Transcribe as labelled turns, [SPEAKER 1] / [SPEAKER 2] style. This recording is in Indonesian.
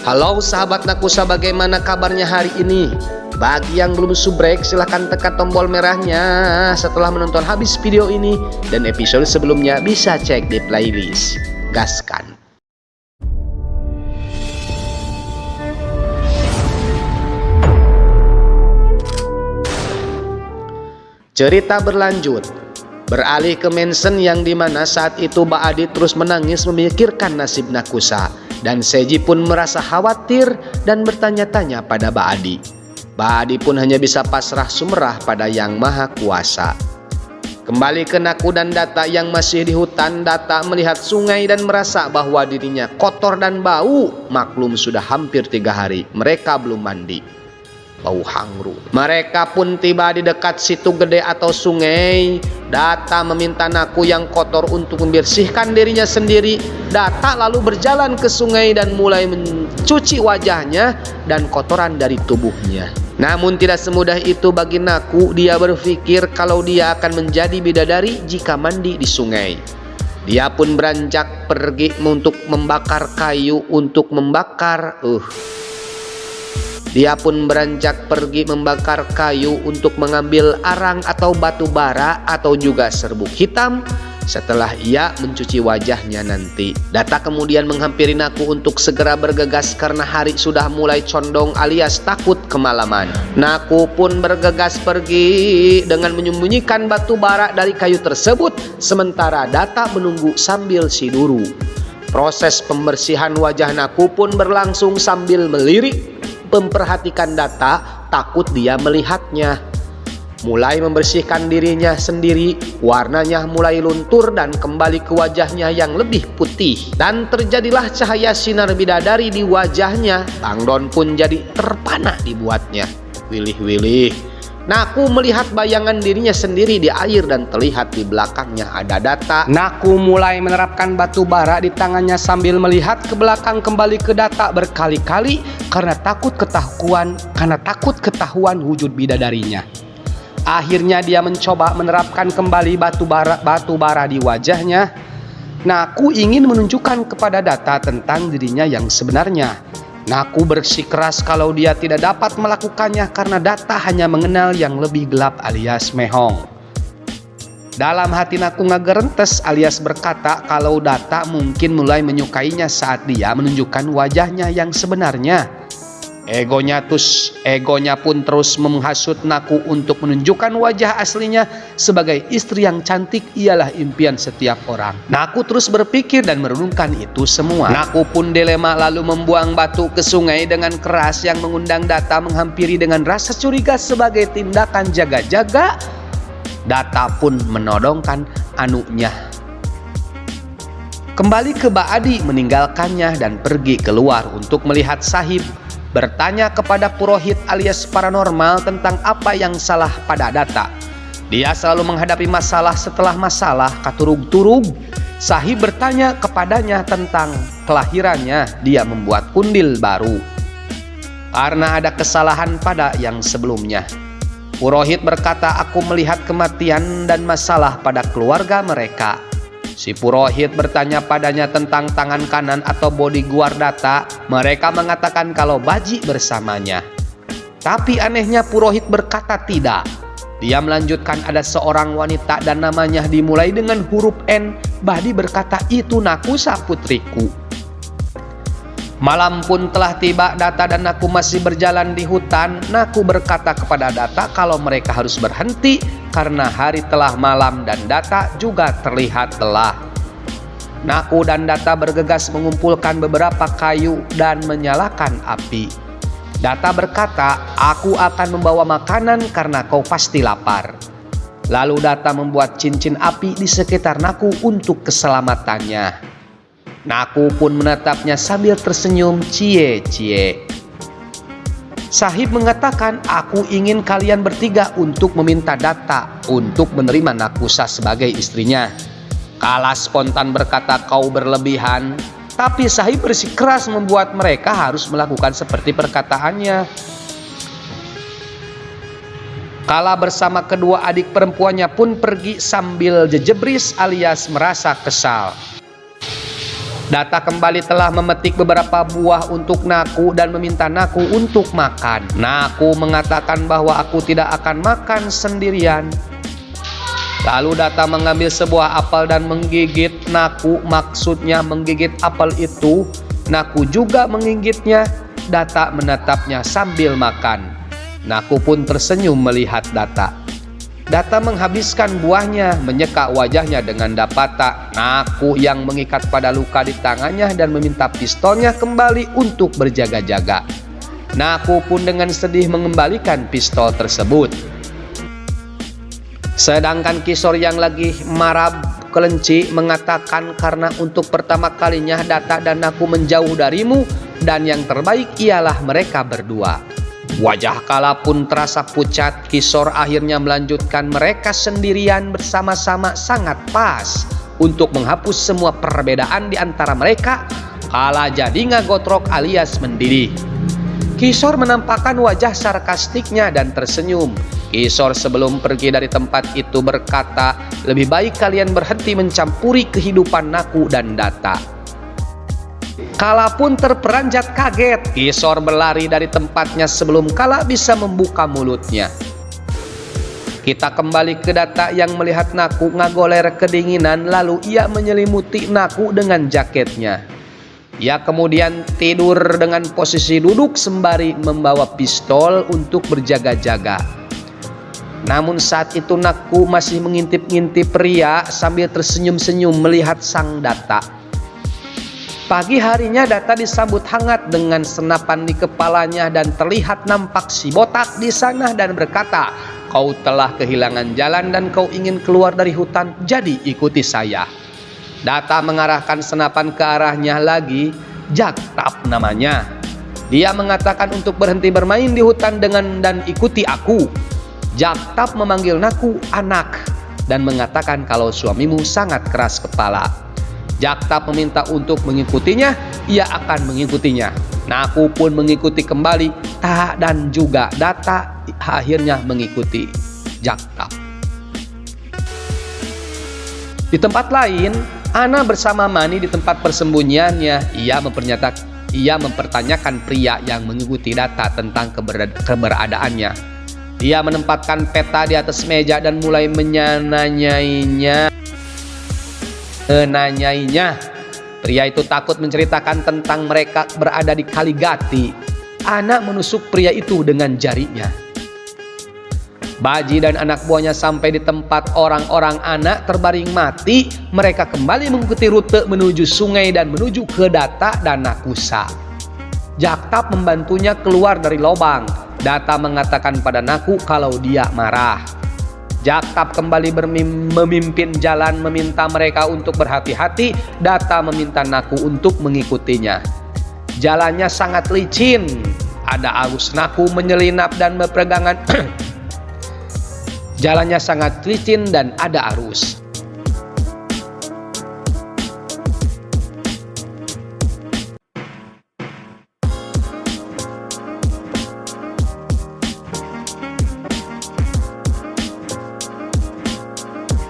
[SPEAKER 1] Halo sahabat Nakusa, bagaimana kabarnya hari ini? Bagi yang belum subrek, silahkan tekan tombol merahnya setelah menonton habis video ini. Dan episode sebelumnya bisa cek di playlist. Gaskan! Cerita berlanjut. Beralih ke mansion yang dimana saat itu Mbak Adi terus menangis memikirkan nasib Nakusa. Dan Seji pun merasa khawatir dan bertanya-tanya pada Mbak Adi. Mbak Adi pun hanya bisa pasrah sumerah pada Yang Maha Kuasa. Kembali ke Naku dan Data yang masih di hutan, Data melihat sungai dan merasa bahwa dirinya kotor dan bau. Maklum sudah hampir 3 hari mereka belum mandi. Bau hangru. Mereka pun tiba di dekat situ gede atau sungai. Data meminta Naku yang kotor untuk membersihkan dirinya sendiri. Data lalu berjalan ke sungai dan mulai mencuci wajahnya dan kotoran dari tubuhnya. Namun tidak semudah itu bagi Naku. Dia berpikir kalau dia akan menjadi bidadari jika mandi di sungai. Dia pun beranjak pergi untuk membakar kayu untuk membakar Dia pun beranjak pergi membakar kayu untuk mengambil arang atau batu bara atau juga serbuk hitam. Setelah ia mencuci wajahnya nanti, Data kemudian menghampiri Naku untuk segera bergegas karena hari sudah mulai condong alias takut kemalaman. Naku pun bergegas pergi dengan menyembunyikan batu bara dari kayu tersebut, sementara Data menunggu sambil siduru. Proses pembersihan wajah Naku pun berlangsung sambil melirik memperhatikan Data, takut dia melihatnya. Mulai membersihkan dirinya sendiri, warnanya mulai luntur dan kembali ke wajahnya yang lebih putih. Dan terjadilah cahaya sinar bidadari di wajahnya. Tangdon pun jadi terpana dibuatnya. Wilih-wilih. Naku melihat bayangan dirinya sendiri di air dan terlihat di belakangnya ada Data. Naku mulai menerapkan batu bara di tangannya sambil melihat ke belakang kembali ke Data berkali-kali karena takut ketahuan wujud bidadarinya. Akhirnya dia mencoba menerapkan kembali batu bara di wajahnya. Naku ingin menunjukkan kepada Data tentang dirinya yang sebenarnya. Naku bersikeras kalau dia tidak dapat melakukannya karena Data hanya mengenal yang lebih gelap alias mehong. Dalam hati Naku ngagerentes alias berkata kalau Data mungkin mulai menyukainya saat dia menunjukkan wajahnya yang sebenarnya. Egonya pun terus menghasut Naku untuk menunjukkan wajah aslinya sebagai istri yang cantik ialah impian setiap orang. Naku terus berpikir dan merenungkan itu semua. Naku pun dilema lalu membuang batu ke sungai dengan keras yang mengundang Data menghampiri dengan rasa curiga sebagai tindakan jaga-jaga. Data pun menodongkan anunya. Kembali ke Mbak Adi meninggalkannya dan pergi keluar untuk melihat Sahib. Bertanya kepada Purohit alias paranormal tentang apa yang salah pada Data. Dia selalu menghadapi masalah setelah masalah katurug-turug. Sahib bertanya kepadanya tentang kelahirannya. Dia membuat kundil baru karena ada kesalahan pada yang sebelumnya. Purohit berkata, aku melihat kematian dan masalah pada keluarga mereka. Si Purohit bertanya padanya tentang tangan kanan atau bodyguard Data. Mereka mengatakan kalau Baji bersamanya. Tapi anehnya Purohit berkata tidak. Dia melanjutkan ada seorang wanita dan namanya dimulai dengan huruf N. Badi berkata itu Nakusa putriku. Malam pun telah tiba. Data dan Naku masih berjalan di hutan. Naku berkata kepada Data kalau mereka harus berhenti karena hari telah malam dan Data juga terlihat lelah. Naku dan Data bergegas mengumpulkan beberapa kayu dan menyalakan api. Data berkata, aku akan membawa makanan karena kau pasti lapar. Lalu Data membuat cincin api di sekitar Naku untuk keselamatannya. Naku pun menatapnya sambil tersenyum cie-cie. Sahib mengatakan, aku ingin kalian bertiga untuk meminta Data untuk menerima Nakusa sebagai istrinya. Kala spontan berkata kau berlebihan, tapi Sahib bersikeras membuat mereka harus melakukan seperti perkataannya. Kala bersama kedua adik perempuannya pun pergi sambil jejebris alias merasa kesal. Data kembali telah memetik beberapa buah untuk Naku dan meminta Naku untuk makan. Naku mengatakan bahwa aku tidak akan makan sendirian. Lalu Data mengambil sebuah apel dan menggigit Naku, maksudnya menggigit apel itu. Naku juga menggigitnya. Data menatapnya sambil makan. Naku pun tersenyum melihat Data. Data menghabiskan buahnya, menyeka wajahnya dengan dapata. Naku yang mengikat pada luka di tangannya dan meminta pistolnya kembali untuk berjaga-jaga. Naku pun dengan sedih mengembalikan pistol tersebut. Sedangkan Kisor yang lagi marah kelenci mengatakan, karena untuk pertama kalinya Data dan Naku menjauh darimu, dan yang terbaik ialah mereka berdua. Wajah Kala pun terasa pucat. Kisor akhirnya melanjutkan, mereka sendirian bersama-sama sangat pas untuk menghapus semua perbedaan di antara mereka. Kala jadi ngagotrok alias mendidih. Kisor menampakkan wajah sarkastiknya dan tersenyum. Kisor sebelum pergi dari tempat itu berkata, lebih baik kalian berhenti mencampuri kehidupan Naku dan Data. Kala pun terperanjat kaget. Kisor berlari dari tempatnya sebelum Kala bisa membuka mulutnya. Kita kembali ke Data yang melihat Naku ngagoler kedinginan, lalu ia menyelimuti Naku dengan jaketnya. Ia kemudian tidur dengan posisi duduk sembari membawa pistol untuk berjaga-jaga. Namun saat itu Naku masih mengintip-ngintip pria sambil tersenyum-senyum melihat sang Data. Pagi harinya Data disambut hangat dengan senapan di kepalanya dan terlihat nampak si botak di sana dan berkata, kau telah kehilangan jalan dan kau ingin keluar dari hutan, jadi ikuti saya. Data mengarahkan senapan ke arahnya lagi. Jaktap namanya. Dia mengatakan untuk berhenti bermain di hutan dan ikuti aku. Jaktap memanggil Naku anak dan mengatakan kalau suamimu sangat keras kepala. Jaktap meminta untuk mengikutinya, ia akan mengikutinya. Naku pun mengikuti kembali. Dan juga Data akhirnya mengikuti Jaktap. Di tempat lain, Ana bersama Mani di tempat persembunyiannya. Ia mempertanyakan pria yang mengikuti Data tentang keberadaannya. Dia menempatkan peta di atas meja dan mulai menanyainya. Pria itu takut menceritakan tentang mereka berada di Kaligati. Ana menusuk pria itu dengan jarinya. Baji dan anak buahnya sampai di tempat orang-orang Ana terbaring mati. Mereka kembali mengikuti rute menuju sungai dan menuju ke Data dan Nakusa. Jaktap membantunya keluar dari lubang. Data mengatakan pada Naku kalau dia marah. Jaktap kembali memimpin jalan, meminta mereka untuk berhati-hati. Data meminta Naku untuk mengikutinya. Jalannya sangat licin. Ada arus. Naku menyelinap dan berpegangan. Jalannya sangat licin dan ada arus.